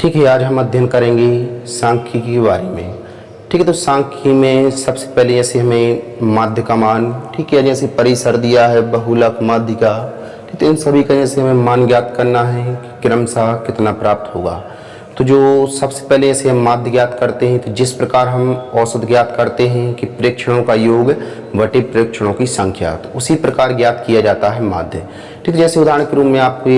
ठीक है, आज हम अध्ययन करेंगे सांख्यिकी के बारे में। ठीक है, तो सांख्यिकी में सबसे पहले जैसे हमें माध्य का मान, ठीक है, जैसे परिसर दिया है, बहुलक, माध्यिका, ठीक है, इन सभी का जैसे हमें मान ज्ञात करना है कि क्रमशः कितना प्राप्त होगा। तो जो सबसे पहले जैसे हम माध्य ज्ञात करते हैं, तो जिस प्रकार हम औसत ज्ञात करते हैं कि प्रेक्षणों का योग बटे प्रेक्षणों की संख्या, तो उसी प्रकार ज्ञात किया जाता है माध्य। ठीक है, जैसे उदाहरण के रूप में आपको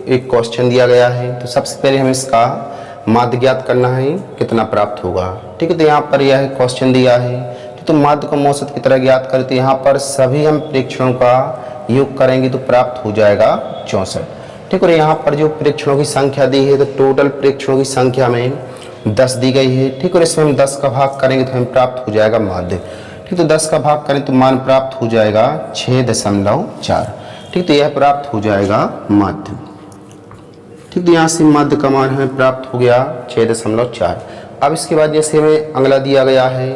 एक क्वेश्चन दिया गया है, तो सबसे पहले हमें इसका माध्य ज्ञात करना है कितना प्राप्त होगा। ठीक है, तो यहाँ पर यह क्वेश्चन दिया है, तो माध्य को औसत की तरह ज्ञात करते, यहाँ पर सभी हम प्रेक्षणों का योग करेंगे तो प्राप्त हो जाएगा 64। ठीक है, और यहाँ पर जो प्रेक्षणों की संख्या दी है, तो टोटल प्रेक्षणों की संख्या में 10 दी गई है। ठीक है, और इसमें हम 10 का भाग करेंगे तो हमें प्राप्त हो जाएगा माध्य। ठीक, तो 10 का भाग करें तो मान प्राप्त हो जाएगा 6.4। ठीक, तो यह प्राप्त हो जाएगा माध्य। ठीक, तो यहाँ से माध्य का मान हमें प्राप्त हो गया 6.4। अब इसके बाद जैसे हमें अगला दिया गया है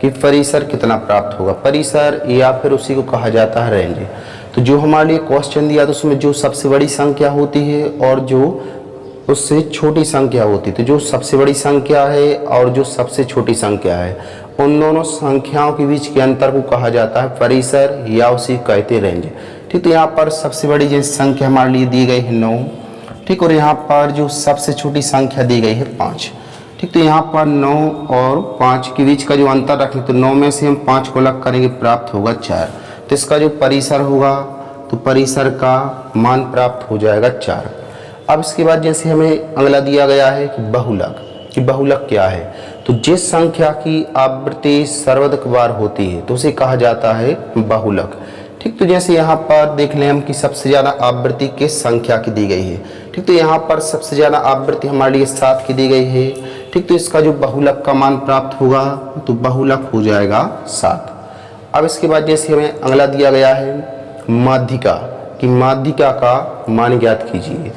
कि परिसर कितना प्राप्त होगा। परिसर या फिर उसी को कहा जाता है रेंज। तो जो हमारे लिए क्वेश्चन दिया, तो उसमें जो सबसे बड़ी संख्या होती है और जो उससे छोटी संख्या होती है, तो जो सबसे बड़ी संख्या है और जो सबसे छोटी संख्या है, उन दोनों संख्याओं के बीच के अंतर को कहा जाता है परिसर या उसी कहते रेंज। ठीक, तो यहाँ पर सबसे बड़ी जो संख्या हमारे लिए दी गई है 9। ठीक, और यहाँ पर जो सबसे छोटी संख्या दी गई है 5। ठीक, तो यहाँ पर 9 और 5 के बीच का जो अंतर रखें, तो 9 में से हम 5 को अलग करेंगे, प्राप्त होगा 4। तो इसका जो परिसर होगा, तो परिसर का मान प्राप्त हो जाएगा 4। अब इसके बाद जैसे हमें अगला दिया गया है कि बहुलक, कि बहुलक क्या है। तो जिस संख्या की आवृत्ति सर्वाधिक बार होती है, तो उसे कहा जाता है बहुलक। ठीक, तो जैसे यहाँ पर देख लें हम कि सबसे ज़्यादा आवृत्ति किस संख्या की दी गई है। ठीक, तो यहाँ पर सबसे ज़्यादा आवृत्ति हमारे लिए 7 की दी गई है। ठीक, तो इसका जो बहुलक का मान प्राप्त होगा, तो बहुलक हो जाएगा 7। अब इसके बाद जैसे हमें अगला दिया गया है माध्यिका, कि माध्यिका का मान ज्ञात कीजिए।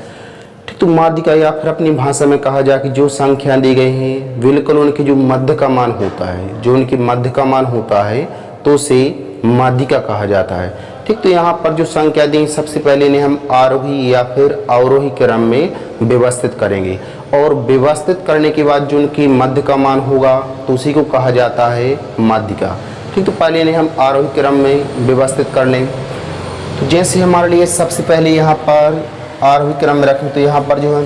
ठीक, तो माध्यिका या फिर अपनी भाषा में कहा जाए कि जो संख्या दी गई हैं बिल्कुल उनकी जो मध्य का मान होता है, जो उनकी मध्य का मान होता है, तो उसे माध्यिका कहा जाता है। ठीक, तो यहाँ पर जो संख्या दी, सबसे पहले इन्हें हम आरोही या फिर अवरोही क्रम में व्यवस्थित करेंगे, और व्यवस्थित करने के बाद जो उनकी मध्य का मान होगा, तो उसी को कहा जाता है माध्यिका। ठीक, तो पहले इन्हें हम आरोही क्रम में व्यवस्थित कर लें। तो जैसे हमारे लिए सबसे पहले यहाँ पर आरोही क्रम में रखें, तो यहाँ पर जो है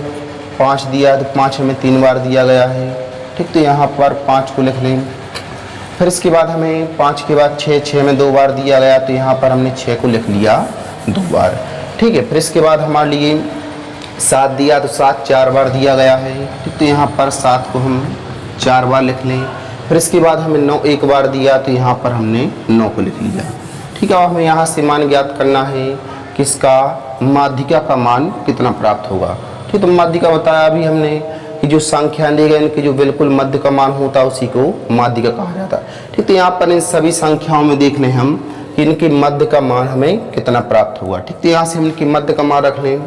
5 दिया है, तो 5 हमें 3 बार दिया गया है। ठीक, तो यहाँ पर 5 को लिख लें। फिर इसके बाद हमें 5 के बाद 6 में 2 बार दिया गया, तो यहाँ पर हमने 6 को लिख लिया 2 बार। ठीक है, फिर इसके बाद हमारे लिए 7 दिया, तो 7 4 बार दिया गया है। ठीक, तो यहाँ पर 7 को हम 4 बार लिख लें। फिर इसके बाद हमें 9 1 बार दिया, तो यहाँ पर हमने 9 को लिख लिया। ठीक है, अब हमें यहाँ से मान ज्ञात करना है कि इसका माध्यिका का मान कितना प्राप्त होगा। ठीक, तो माध्यिका बताया अभी हमने कि जो संख्या दी गई इनकी जो बिल्कुल मध्य का मान होता है, उसी को माध्यिका कहा जाता है। ठीक, तो यहाँ पर इन सभी संख्याओं में देख लें हम कि इनकी मध्य का मान हमें कितना प्राप्त होगा। ठीक, तो यहाँ से हम इनकी मध्य का मान रख लें।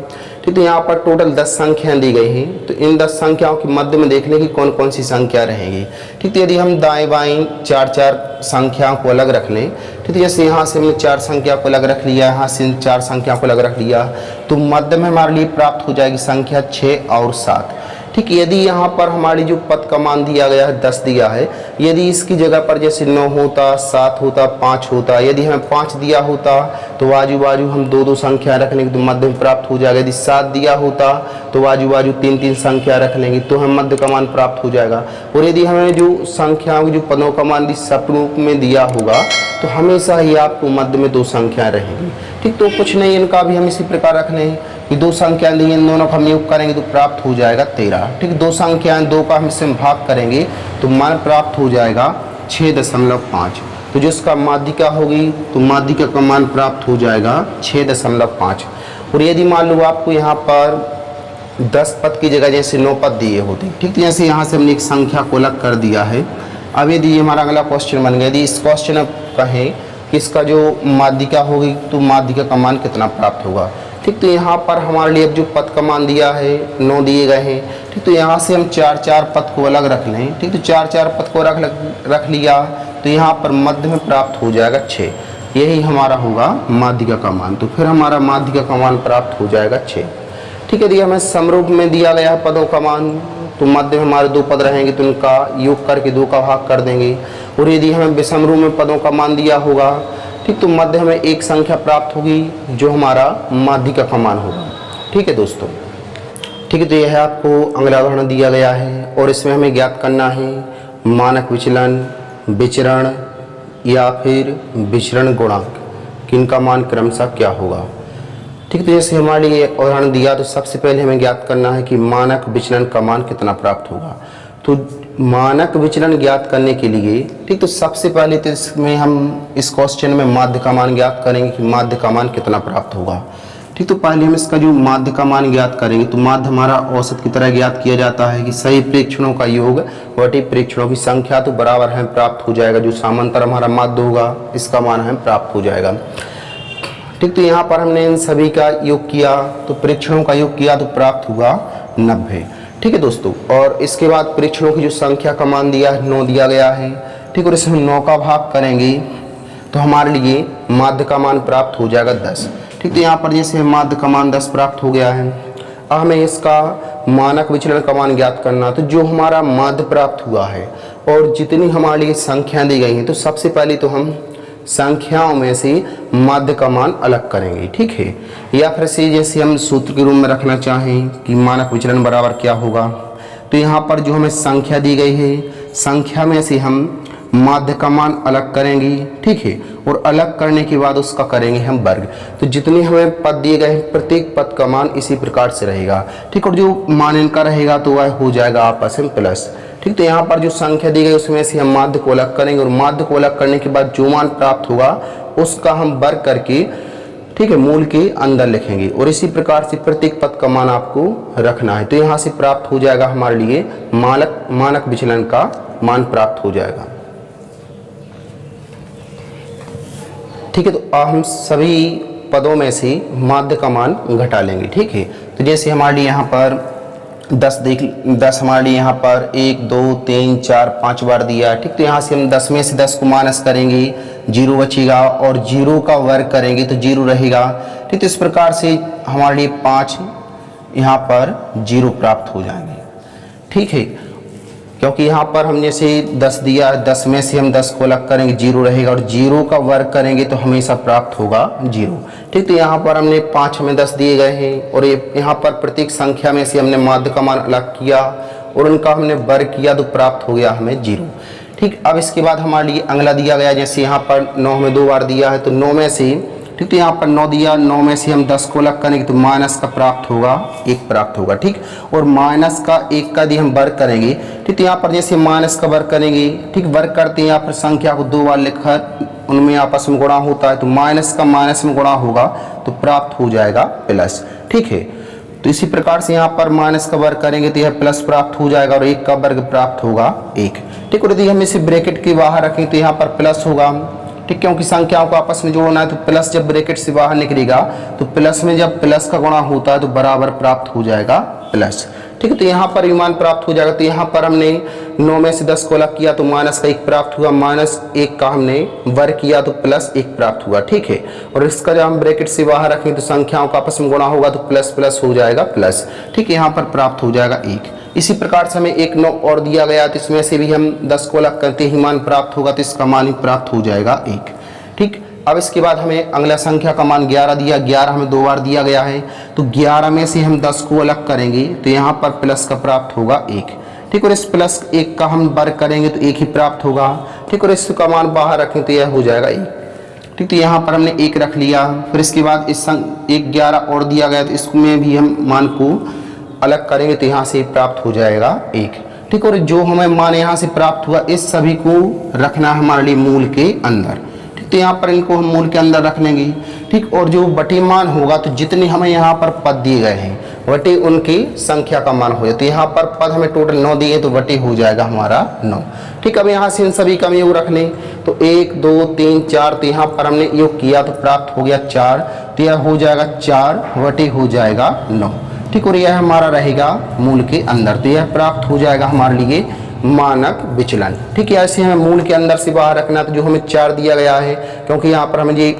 ठीक, तो यहाँ पर टोटल 10 संख्याएं दी गई हैं, तो इन 10 संख्याओं की मध्य में देख लें कि कौन कौन सी संख्या रहेंगी। ठीक, तो यदि हम दाएं बाएं 4 संख्याओं को अलग रख लें, ठीक, तो जैसे यहाँ से हमने 4 संख्या को अलग रख लिया, यहाँ से 4 संख्या को अलग रख लिया, तो मध्य में हमारे लिए प्राप्त हो जाएगी संख्या 6 और 7। ठीक, यदि यहाँ पर हमारी जो पद का मान दिया गया है 10 दिया है, यदि इसकी जगह पर जैसे 9 होता, 7 होता, 5 होता, यदि हमें 5 दिया होता, तो आजू बाजू हम 2 संख्या रख लेंगे तो मध्य में प्राप्त हो जाएगा। यदि 7 दिया होता, तो आजू बाजू 3 संख्या रख लेंगे तो हमें मध्य का मान प्राप्त हो जाएगा। और यदि हमें जो संख्याओं जो पदों का मान सपरूप में दिया होगा, तो हमेशा ही आपको मध्य में 2 संख्याएं रहेंगी। ठीक, तो कुछ नहीं, इनका भी हम इसी प्रकार रख लें कि 2 संख्याएं दी, इन दोनों का हम योग करेंगे तो प्राप्त हो जाएगा 13। ठीक, 2 संख्याएं 2 का हम इससे भाग करेंगे तो मान प्राप्त हो जाएगा 6.5। तो जो इसका माध्यिका होगी, तो माध्यिका का मान प्राप्त हो जाएगा 6.5। और यदि मान लो आपको यहाँ पर 10 पद की जगह जैसे 9 पद दिए होते, ठीक, तो जैसे यहाँ से हमने एक संख्या को अलग कर दिया है। अब यदि ये हमारा अगला क्वेश्चन बन गया, यदि इस क्वेश्चन अब कहें कि इसका जो माध्यिका होगी, तो माध्यिका का मान कितना प्राप्त होगा। ठीक, तो यहाँ पर हमारे लिए अब जो पद का मान दिया है 9 दिए गए हैं। ठीक, तो यहाँ से हम 4 पद को अलग रख लें। ठीक, तो 4 पद को रख लिया, तो यहाँ पर मध्य में प्राप्त हो जाएगा 6। यही हमारा होगा माध्यिका का मान। तो फिर हमारा माध्यिका का मान प्राप्त हो जाएगा 6। ठीक है, यदि हमें समरूप में दिया गया है पदों का मान, तो मध्य में हमारे 2 पद रहेंगे तो उनका योग करके 2 का भाग कर देंगे। और यदि हमें विषम रूप में पदों का मान दिया होगा, ठीक, तो मध्य हमें एक संख्या प्राप्त होगी जो हमारा माध्यिका का मान होगा। ठीक है दोस्तों, ठीक है। तो यह आपको अगला उदाहरण दिया गया है और इसमें हमें ज्ञात करना है मानक विचलन, विचरण या फिर विचरण गुणांक, किनका मान क्रमशः क्या होगा। ठीक है, तो जैसे हमारे लिए उदाहरण दिया तो सबसे पहले हमें ज्ञात करना है कि मानक विचलन का मान कितना प्राप्त होगा। तो मानक विचलन ज्ञात करने के लिए, ठीक, तो सबसे पहले तो इसमें हम इस क्वेश्चन में माध्य का मान ज्ञात करेंगे कि माध्य का मान कितना प्राप्त होगा। ठीक, तो पहले हम इसका जो माध्य का मान ज्ञात करेंगे तो माध्य हमारा औसत की तरह ज्ञात किया जाता है कि सही प्रेक्षणों का योग बटे प्रेक्षणों की संख्या तो बराबर हमें प्राप्त हो जाएगा। जो समांतर हमारा माध्य होगा इसका मान हमें प्राप्त हो जाएगा। ठीक, तो यहाँ पर हमने इन सभी का योग किया तो प्रेक्षणों का योग किया तो प्राप्त हुआ 90। ठीक है दोस्तों, और इसके बाद प्रेक्षणों की जो संख्या का मान दिया है 9 दिया गया है। ठीक, और इसमें 9 का भाग करेंगे तो हमारे लिए माध्य का मान प्राप्त हो जाएगा 10। ठीक, तो यहाँ पर जैसे माध्य का मान 10 प्राप्त हो गया है। अब हमें इसका मानक विचलन का मान ज्ञात करना, तो जो हमारा माध्य प्राप्त हुआ है और जितनी हमारे लिए संख्याएं दी गई हैं, तो सबसे पहले तो हम संख्याओं में से माध्य का मान अलग करेंगे। ठीक है, या फिर से जैसे हम सूत्र के रूप में रखना चाहें कि मानक विचलन बराबर क्या होगा, तो यहाँ पर जो हमें संख्या दी गई है संख्या में से हम माध्य का मान अलग करेंगे। ठीक है, और अलग करने के बाद उसका करेंगे हम वर्ग। तो जितने हमें पद दिए गए हैं प्रत्येक पद का मान इसी प्रकार से रहेगा। ठीक, और जो मान इनका रहेगा तो वह हो जाएगा आपस में प्लस। ठीक, तो यहाँ पर जो संख्या दी गई उसमें से हम माध्य को अलग करेंगे और माध्य को अलग करने के बाद जो मान प्राप्त होगा उसका हम वर्ग करके, ठीक है, मूल के अंदर लिखेंगे और इसी प्रकार से प्रत्येक पद का मान आपको रखना है। तो यहाँ से प्राप्त हो जाएगा हमारे लिए मानक विचलन का मान प्राप्त हो जाएगा। ठीक है, तो हम सभी पदों में से माध्य का मान घटा लेंगे। ठीक है, तो जैसे हमारे लिए यहाँ पर 10 हमारे लिए यहाँ पर 1 2 3 4 5 बार दिया। ठीक, तो यहाँ से हम 10 में से 10 को माइनस करेंगे, 0 बचेगा और 0 का वर्ग करेंगे तो 0 रहेगा। ठीक, तो इस प्रकार से हमारे लिए 5 यहाँ पर 0 प्राप्त हो जाएंगे। ठीक है, क्योंकि यहाँ पर हम जैसे 10 दिया, 10 में से हम 10 को अलग करेंगे 0 रहेगा और 0 का वर्ग करेंगे तो हमेशा प्राप्त होगा 0। ठीक, तो यहाँ पर हमने 5 हमें 10 दिए गए हैं और ये यहाँ पर प्रत्येक संख्या में से हमने माध्य का मान अलग किया और उनका हमने वर्ग किया तो प्राप्त हो गया हमें 0। ठीक, अब इसके बाद हमारे लिए अगला दिया गया, जैसे यहाँ पर 9 हमें 2 बार दिया है तो 9 में से, ठीक, तो यहाँ पर 9 दिया, 9 में से हम 10 को अलग करेंगे तो माइनस का प्राप्त होगा 1 प्राप्त होगा। ठीक, और माइनस का 1 का यदि हम वर्ग करेंगे, ठीक, तो यहाँ पर जैसे माइनस का वर्ग करेंगे, ठीक, वर्ग करते हैं यहाँ पर संख्या को 2 बार लिखकर उनमें आपस में गुणा होता है तो माइनस का माइनस में गुणा होगा तो प्राप्त हो जाएगा प्लस। ठीक है, तो इसी प्रकार से यहाँ पर माइनस का वर्ग करेंगे तो यह प्लस प्राप्त हो जाएगा और 1 का वर्ग प्राप्त होगा 1। ठीक, और यदि हम इसे ब्रैकेट के बाहर रखें तो यहाँ पर प्लस होगा। ठीक, क्योंकि संख्याओं को आपस में जोड़ना है तो प्लस जब ब्रैकेट से बाहर निकलेगा तो प्लस में जब प्लस का गुणा होता है तो बराबर प्राप्त हो जाएगा प्लस। ठीक है, तो यहाँ पर मान प्राप्त हो जाएगा। तो यहाँ पर हमने 9 में से 10 को अलग किया तो माइनस का 1 प्राप्त हुआ, माइनस 1 का हमने वर्ग किया तो प्लस 1 प्राप्त हुआ। ठीक है, और इसका जब हम ब्रैकेट से बाहर रखें तो संख्याओं का आपस में गुणा होगा तो प्लस प्लस हो जाएगा प्लस। ठीक, यहाँ पर प्राप्त हो जाएगा 1। इसी प्रकार से हमें 1 9 और दिया गया तो इसमें से भी हम 10 को अलग करते ही मान प्राप्त होगा तो इसका मान ही प्राप्त हो जाएगा 1। ठीक, अब इसके बाद हमें अगला संख्या का मान 11 दिया, 11 हमें 2 बार दिया गया है तो 11 में से हम 10 को अलग करेंगे तो यहाँ पर प्लस का प्राप्त होगा 1। ठीक, और इस प्लस 1 का हम वर्ग करेंगे तो 1 ही प्राप्त होगा। ठीक, और इसका मान बाहर रखें तो यह हो जाएगा 1। ठीक, तो यहाँ पर हमने 1 रख लिया। फिर इसके बाद इस 11 और दिया गया तो इसमें भी हम मान को अलग करेंगे तो यहाँ से प्राप्त हो जाएगा 1। ठीक, और जो हमें मान यहाँ से प्राप्त हुआ इस सभी को रखना हमारे लिए मूल के अंदर। तो यहाँ पर इनको हम मूल के अंदर रख लेंगे। ठीक, और जो बटे मान होगा तो जितने हमें यहाँ पर पद दिए गए हैं बटे उनकी संख्या का मान हो जाए। तो यहाँ पर पद हमें टोटल 9 दिए तो बटे हो जाएगा हमारा 9। ठीक, अब यहाँ से इन सभी का योग रख लें तो 1 2 3 4, तो यहाँ पर हमने योग किया तो प्राप्त हो गया 4, तो यह हो जाएगा 4 बटे हो जाएगा 9। ठीक, और यह हमारा रहेगा मूल के अंदर, तो यह प्राप्त हो जाएगा हमारे लिए मानक विचलन। ठीक है, ऐसे हमें मूल के अंदर से बाहर रखना, तो जो हमें 4 दिया गया है क्योंकि यहाँ पर हमें ये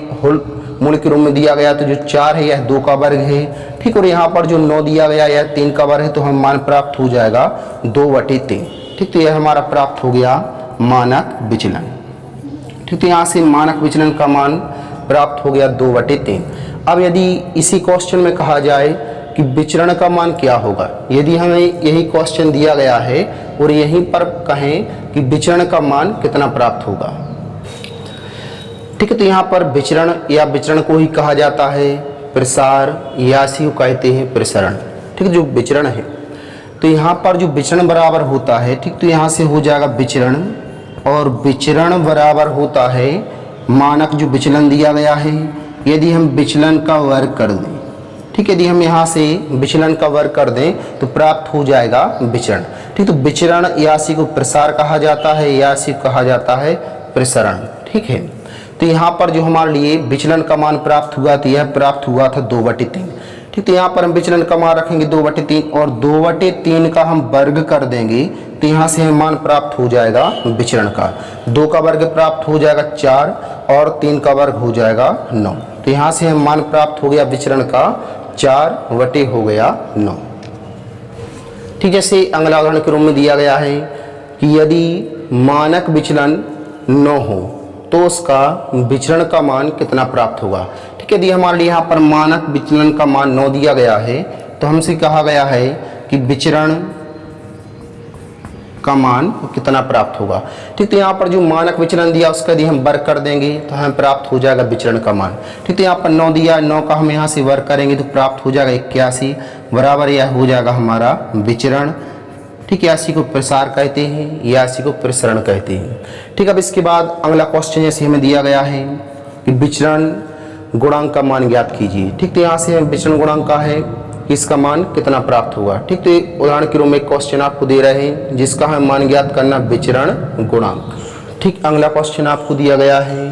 मूल के रूप में दिया गया, तो जो 4 है यह 2 का वर्ग है, ठीक। और यहाँ पर जो 9 दिया गया यह 3 का वर्ग है, तो हम मान प्राप्त हो जाएगा 2/3, ठीक। तो यह हमारा प्राप्त हो गया मानक विचलन, ठीक। तो यहाँ से मानक विचलन का मान प्राप्त हो गया 2/3। अब यदि इसी क्वेश्चन में कहा जाए कि विचरण का मान क्या होगा, यदि हमें यही क्वेश्चन दिया गया है और यहीं पर कहें कि विचरण का मान कितना प्राप्त होगा, ठीक है। तो यहाँ पर विचरण या विचरण को ही कहा जाता है प्रसार, या इसी को कहते हैं प्रसरण, ठीक। जो विचरण है, तो यहाँ पर जो विचरण बराबर होता है, ठीक। तो यहाँ से हो जाएगा विचरण, और विचरण बराबर होता है मानक जो विचलन दिया गया है, यदि हम विचलन का वर्ग कर दें, ठीक। यदि हम यहाँ से विचलन का वर्ग कर दें तो प्राप्त हो जाएगा विचरण, ठीक। तो विचरण या इसी को प्रसार कहा जाता है, या इसी को कहा जाता है प्रसरण, ठीक है। तो यहाँ पर जो हमारे लिए विचलन का मान प्राप्त हुआ, तो यह प्राप्त हुआ था 2/3, ठीक। तो यहाँ पर हम विचलन का मान रखेंगे 2/3, और 2/3 का हम वर्ग कर देंगे, तो यहाँ से हमें मान प्राप्त हो जाएगा विचरण का। 2 का वर्ग प्राप्त हो जाएगा 4, और 3 का वर्ग हो जाएगा 9, तो यहाँ से हमें मान प्राप्त हो गया विचरण का 4 हो गया 9, ठीक। जैसे अगला उदाहरण के रूप में दिया गया है कि यदि मानक विचलन 9 हो तो उसका विचरण का मान कितना प्राप्त होगा, ठीक है। यदि हमारे लिए यहाँ पर मानक विचलन का मान 9 दिया गया है, तो हमसे कहा गया है कि विचरण का मान कितना प्राप्त होगा, ठीक। तो यहाँ पर जो मानक विचलन दिया उसका यदि हम वर्ग कर देंगे तो हमें प्राप्त हो जाएगा विचरण का मान, ठीक। तो यहाँ पर 9 दिया, 9 का हम यहाँ से वर्ग करेंगे तो प्राप्त हो जाएगा 81, बराबर यह हो जाएगा हमारा विचरण, ठीक। या इसी को प्रसार कहते हैं, या इसी को प्रसरण कहते हैं, ठीक। अब इसके बाद अगला क्वेश्चन जैसे हमें दिया गया है कि विचरण गुणांक का मान ज्ञात कीजिए, ठीक। तो यहाँ से विचरण गुणांक का है कि इसका मान कितना प्राप्त होगा, ठीक। तो उदाहरण के रूप में क्वेश्चन आपको दे रहे हैं जिसका है मान ज्ञात करना विचरण गुणांक, ठीक। अगला क्वेश्चन आपको दिया गया है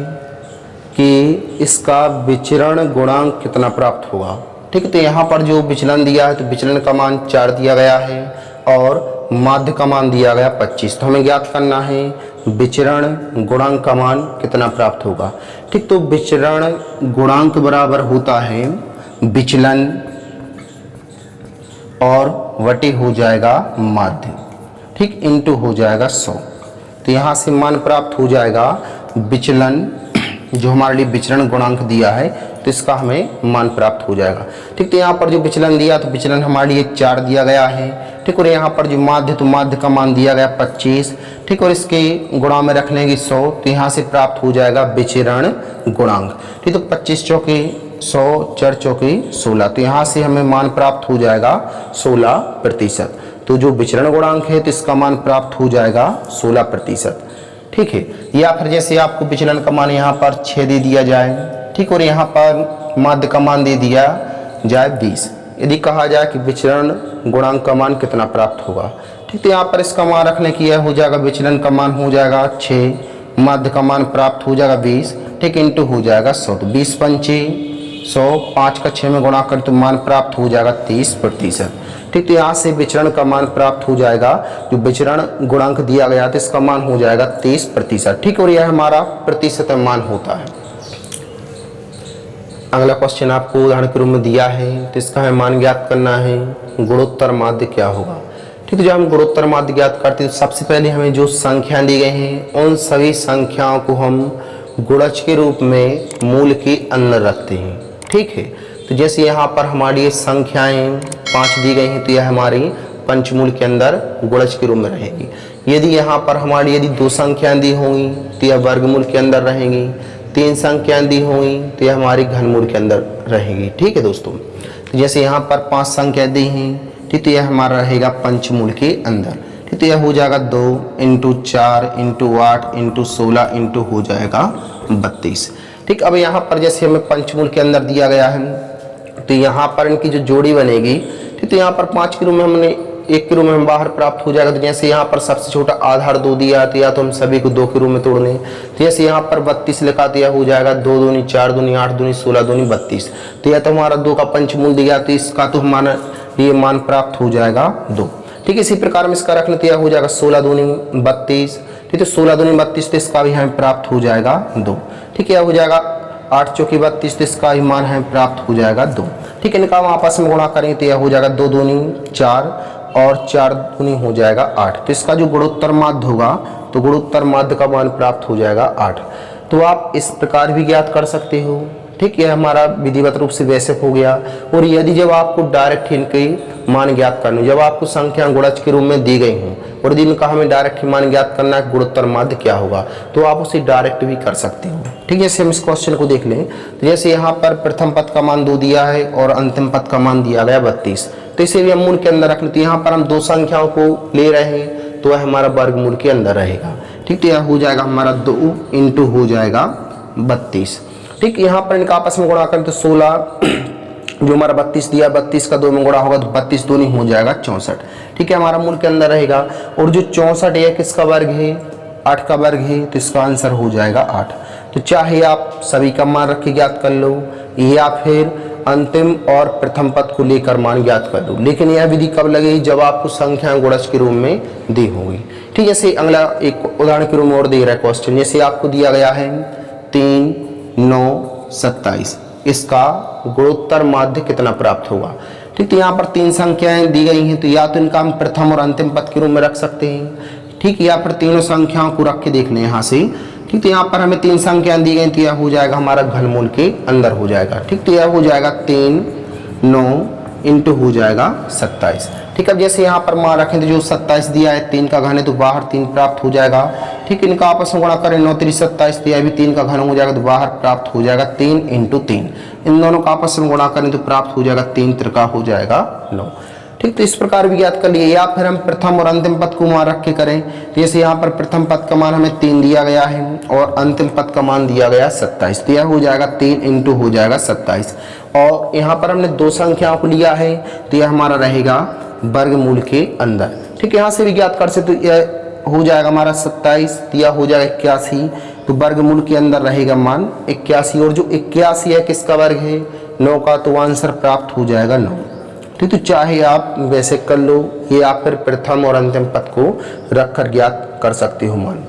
कि इसका विचरण गुणांक कितना प्राप्त होगा, ठीक। तो यहाँ पर जो विचलन दिया है, तो विचलन का मान 4 दिया गया है और माध्य का मान दिया गया 25, तो हमें ज्ञात करना है विचरण गुणांक का मान कितना प्राप्त होगा, ठीक। तो विचरण गुणांक बराबर होता है विचलन और वटे हो जाएगा माध्य, ठीक, इंटू हो जाएगा 100। तो यहाँ से मान प्राप्त हो जाएगा विचलन, जो हमारे लिए विचरण गुणांक दिया है, तो इसका हमें मान प्राप्त हो जाएगा, ठीक। तो यहाँ पर जो विचलन दिया, तो विचलन हमारे लिए 4 दिया गया है, ठीक। और यहाँ पर जो माध्य, तो माध्य का मान दिया गया 25, ठीक। और इसके गुणा में रख लेंगे 100, तो यहाँ से प्राप्त हो जाएगा विचरण गुणांक, ठीक। तो 25 चौके 100, 4 चौके 16, तो यहाँ से हमें मान प्राप्त हो जाएगा 16%। तो जो विचरण गुणांक है तो इसका मान प्राप्त हो जाएगा 16%, ठीक है। या फिर जैसे आपको विचलन का मान यहाँ पर 6 दे दिया जाए, ठीक। और यहाँ पर माध्य का मान दे दिया जाए 20, यदि कहा जाए कि विचरण गुणांक का मान कितना प्राप्त होगा, ठीक। तो यहाँ पर इसका मान रखने की यह हो जाएगा विचलन का मान हो जाएगा 6, माध्य का मान प्राप्त हो जाएगा 20, ठीक, इंटू हो जाएगा 100, तो 20 पंचे 100, 5 का 6 में गुणा कर तो मान प्राप्त हो जाएगा 30%, ठीक। तो यहाँ से विचरण का मान प्राप्त हो जाएगा, जो विचरण गुणांक दिया गया था इसका मान हो जाएगा 30%, ठीक। और यह हमारा प्रतिशत मान होता है। अगला क्वेश्चन आपको उदाहरण के रूप में दिया है, तो इसका हमें मान ज्ञात करना है गुणोत्तर माध्य क्या होगा, ठीक है। जब हम गुणोत्तर माध्य ज्ञात करते हैं तो सबसे पहले हमें जो संख्या दी गई हैं उन सभी संख्याओं को हम गुणज के रूप में मूल के अंदर रखते हैं, ठीक है। तो जैसे यहाँ पर हमारी ये संख्याएं 5 दी गई हैं, तो यह हमारी पंचमूल के अंदर गुणज के रूप में रहेगी। यदि यहाँ पर हमारी यदि 2 संख्याएं दी होंगी तो यह वर्गमूल के अंदर रहेंगी, 3 संख्याएं दी होंगी तो यह हमारी घनमूल के अंदर रहेगी, ठीक है दोस्तों। तो जैसे यहाँ पर 5 संख्याएं दी हैं, ठीक। तो यह हमारा रहेगा पंचमूल के अंदर, ठीक। तो यह हो जाएगा 2 × 4 × 8 × 16 इंटू हो जाएगा 32, ठीक। अब यहाँ पर जैसे हमें पंचमूल के अंदर दिया गया है, तो यहाँ पर इनकी जो जोड़ी बनेगी, ठीक। तो यहाँ पर 5 के रूप में हमने 1 के रूप में हम बाहर प्राप्त हो जाएगा। तो जैसे यहाँ पर सबसे छोटा आधार 2 दिया, तो या तो हम सभी को 2 के रूप में तोड़ लें, तो जैसे यहाँ पर 32 लिखा दिया हो जाएगा 2 दूनी 4 दूनी 8 दूनी 16 दूनी 32, तो यह तो हमारा 2 का पंचमूल दिया, तो इसका तो हमारा ये मान प्राप्त हो जाएगा 2, ठीक। इसी प्रकार में इसका रख लेते हो जाएगा 16 दूनी 32, ठीक है। 16 दूनी 32, तो इसका भी हमें प्राप्त हो जाएगा 2, ठीक है। यह हो जाएगा 8 चौकी 32, तो इसका ही मान है प्राप्त हो जाएगा 2। ठीक है, इनका हम आपस में गुणा करेंगे तो यह हो जाएगा 2 दूनी 4 और 4 दूनी हो जाएगा 8। तो इसका जो गुणोत्तर माध्य होगा तो गुणोत्तर माध्य का मान प्राप्त हो जाएगा 8। तो आप इस प्रकार भी ज्ञात कर सकते हो। ठीक, यह हमारा विधिवत रूप से वैसे हो गया। और यदि जब आपको डायरेक्ट इनके मान ज्ञात करने, जब आपको संख्या गुणज के रूप में दी गई हों और यदि इनका हमें डायरेक्ट मान ज्ञात करना है गुणोत्तर माध्य क्या होगा, तो आप उसे डायरेक्ट भी कर सकते हो। ठीक, जैसे हम इस क्वेश्चन को देख लें तो जैसे यहाँ पर प्रथम पद का मान 2 दिया है और अंतिम पद का मान दिया गया 32, तो इसे भी हम मूल के अंदर रख लेते हैं। यहाँ पर हम 2 संख्याओं को ले रहे हैं तो वह हमारा वर्गमूल के अंदर रहेगा। ठीक, तो यह हो जाएगा हमारा 2 इंटू हो जाएगा 32। ठीक, यहाँ पर इनका आपस में गुणा करें तो 16 जो हमारा 32 दिया, 32 का 2 में गुणा होगा तो 32 दूनी हो जाएगा 64। ठीक है, हमारा मूल के अंदर रहेगा। और जो 64 है किसका वर्ग है, 8 का वर्ग है, तो इसका आंसर हो जाएगा 8। तो चाहे आप सभी का मान रख के ज्ञात कर लो या फिर अंतिम और प्रथम पद को लेकर मान ज्ञात कर लो, लेकिन यह विधि कब लगेगी, जब आपको संख्या गुणज के रूप में दी होगी। ठीक, जैसे अगला एक उदाहरण के रूप में और दे रहा है क्वेश्चन, जैसे आपको दिया गया है 3, 9, 27, इसका गुणोत्तर माध्य कितना प्राप्त होगा। ठीक, तो यहाँ पर 3 संख्याएं दी गई हैं, तो या तो इनका हम प्रथम और अंतिम पद के रूप में रख सकते हैं। ठीक, या फिर तीनों संख्याओं को रख के देख लें यहाँ से। ठीक, तो यहाँ पर हमें 3 संख्याएं दी गई तो यह हो जाएगा हमारा घनमूल के अंदर हो जाएगा। ठीक, तो यह हो जाएगा 3, 9 इंटू हो जाएगा 27। ठीक, अब जैसे यहाँ पर मान रखें तो जो 27 दिया है 3 का घन है तो बाहर 3 प्राप्त हो जाएगा। ठीक, इनका आपस में गुणा करें 9 3 27 दिया भी 3 का घन हो जाएगा तो बाहर प्राप्त हो जाएगा 3 इंटू 3। इन दोनों का आपस में गुणा करें तो प्राप्त हो जाएगा 3 त्रिका हो जाएगा 9। ठीक, तो इस प्रकार भी ज्ञात कर लिए। या फिर हम प्रथम और अंतिम पद को मान रख के करें तो जैसे यहाँ पर प्रथम पद का मान हमें 3 दिया गया है और अंतिम पद का मान दिया गया 27, तो यह हो जाएगा 3 इंटू हो जाएगा 27। और यहाँ पर हमने 2 संख्याओं को लिया है तो यह हमारा रहेगा वर्गमूल के अंदर। ठीक, यहाँ से भी ज्ञात कर सकते तो यह हो जाएगा हमारा 27, यह हो जाएगा 81, तो वर्गमूल के अंदर रहेगा मान 81। और जो 81 है किसका वर्ग है, 9 का, तो आंसर प्राप्त हो जाएगा 9। ठीक, तो चाहे आप वैसे कर लो या फिर प्रथम और अंतिम पद को रखकर ज्ञात कर सकते हो मान।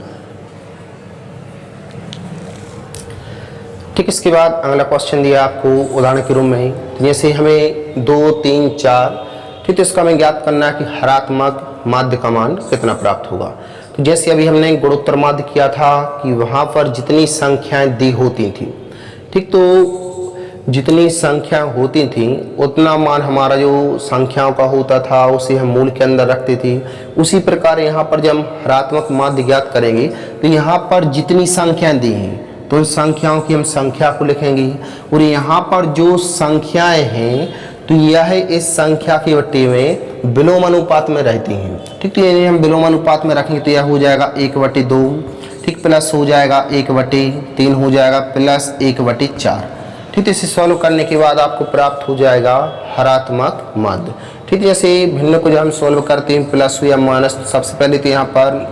ठीक, इसके बाद अगला क्वेश्चन दिया आपको उदाहरण के रूप में, जैसे हमें 2, 3, 4, ठीक, तो इसका हमें ज्ञात करना है कि हरात्मक माध्य का मान कितना प्राप्त होगा। तो जैसे अभी हमने गुणोत्तर माध्य किया था कि वहाँ पर जितनी संख्याएं दी होती थी, ठीक, तो जितनी संख्या होती थी उतना मान हमारा जो संख्याओं का होता था उसे हम मूल के अंदर रखते थे। उसी प्रकार यहाँ पर जब हम हरात्मक माध्य ज्ञात करेंगे तो यहाँ पर जितनी संख्याएं दी हैं तो उन संख्याओं की हम संख्या को लिखेंगे और यहाँ पर जो संख्याएं हैं तो यह इस संख्या के वट्टे में विलोम अनुपात में रहती हैं। ठीक, तो यदि हम विलोम अनुपात में रखेंगे तो यह हो जाएगा 1/2, ठीक, प्लस हो जाएगा 1/3 हो जाएगा प्लस 1/4। ठीक, तो इसे सॉल्व करने के बाद आपको प्राप्त हो जाएगा हरात्मक माध्य। ठीक, जैसे भिन्न को जब हम सॉल्व करते हैं प्लस या माइनस, सबसे पहले तो यहाँ पर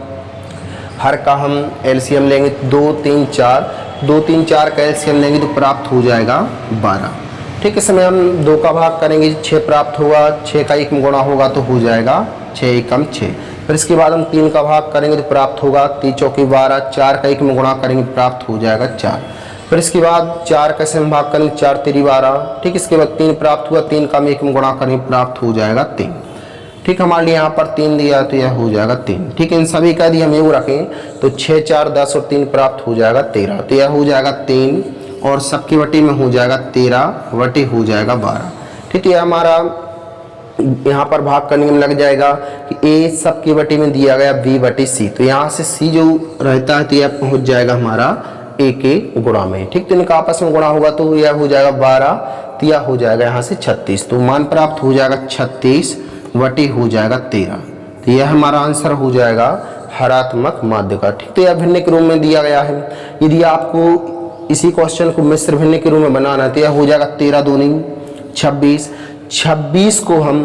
हर का हम एलसीएम लेंगे 2, 3, 4, 2, 3, 4 का एलसीएम लेंगे तो प्राप्त हो जाएगा 12। ठीक, इस समय हम 2 का भाग करेंगे 6 प्राप्त होगा, 6 का 1 में गुणा होगा तो हो जाएगा 6 एकम 6। फिर इसके बाद हम 3 का भाग करेंगे तो प्राप्त होगा 3 चौकी 12, 4 का 1 में गुणा करेंगे प्राप्त हो जाएगा 4। फिर इसके बाद 4 का से हम भाग करेंगे 4 3 12। ठीक, इसके बाद 3 प्राप्त हुआ, 3 का 1 में गुणा करेंगे प्राप्त हो जाएगा 3। ठीक, हमारे लिए यहाँ पर 3 दिया तो यह हो जाएगा 3। ठीक, इन सभी का यदि हम ये रखें तो 6 4 10 और 3 प्राप्त हो जाएगा 13, तो यह हो जाएगा 3 और सबके वटी में हो जाएगा 13 वटी हो जाएगा 12। ठीक, यह हमारा यहाँ पर भाग करने में लग जाएगा कि ए सबके वटी में दिया गया b/c, तो यहाँ से c जो रहता है तो यह पहुँच जाएगा हमारा a के गुणा में। ठीक, तो इनका आपस में गुणा होगा तो यह हो जाएगा 12, तो यह हो जाएगा यहाँ से 36, तो मान प्राप्त हो जाएगा 36 वटी हो जाएगा 13, तो यह हमारा आंसर हो जाएगा हरात्मक माध्य का। ठीक, तो यह भिन्न के रूप में दिया गया है। यदि आपको इसी क्वेश्चन को मिश्र भिन्न के रूप में बनाना है तो यह हो जाएगा 13 दूनी 26, 26 को हम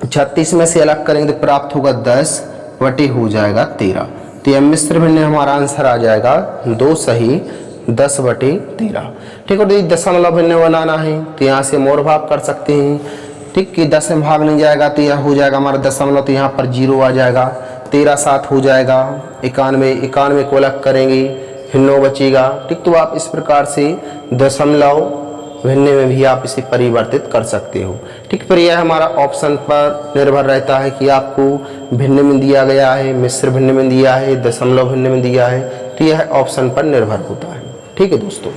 36 में से अलग करेंगे तो प्राप्त होगा 10 वटी हो जाएगा 13, तो यह मिश्र भिन्न हमारा आंसर आ जाएगा 2 सही 10/13। ठीक, और यदि दशमलव भिन्न बनाना है तो यहाँ से हम और भाग कर सकते हैं। ठीक, कि 10 में भाग नहीं जाएगा तो यह हो जाएगा हमारा दशमलव, तो यहाँ पर 0 आ जाएगा, 13 7 हो जाएगा 91, 91 को अलग करेंगे भिन्नो बचेगा। ठीक, तो आप इस प्रकार से दशमलव भिन्न में भी आप इसे परिवर्तित कर सकते हो। ठीक, फिर यह हमारा ऑप्शन पर निर्भर रहता है कि आपको भिन्न में दिया गया है, मिश्र भिन्न में दिया है, दशमलव भिन्न में दिया है, तो यह ऑप्शन पर निर्भर होता है। ठीक है दोस्तों।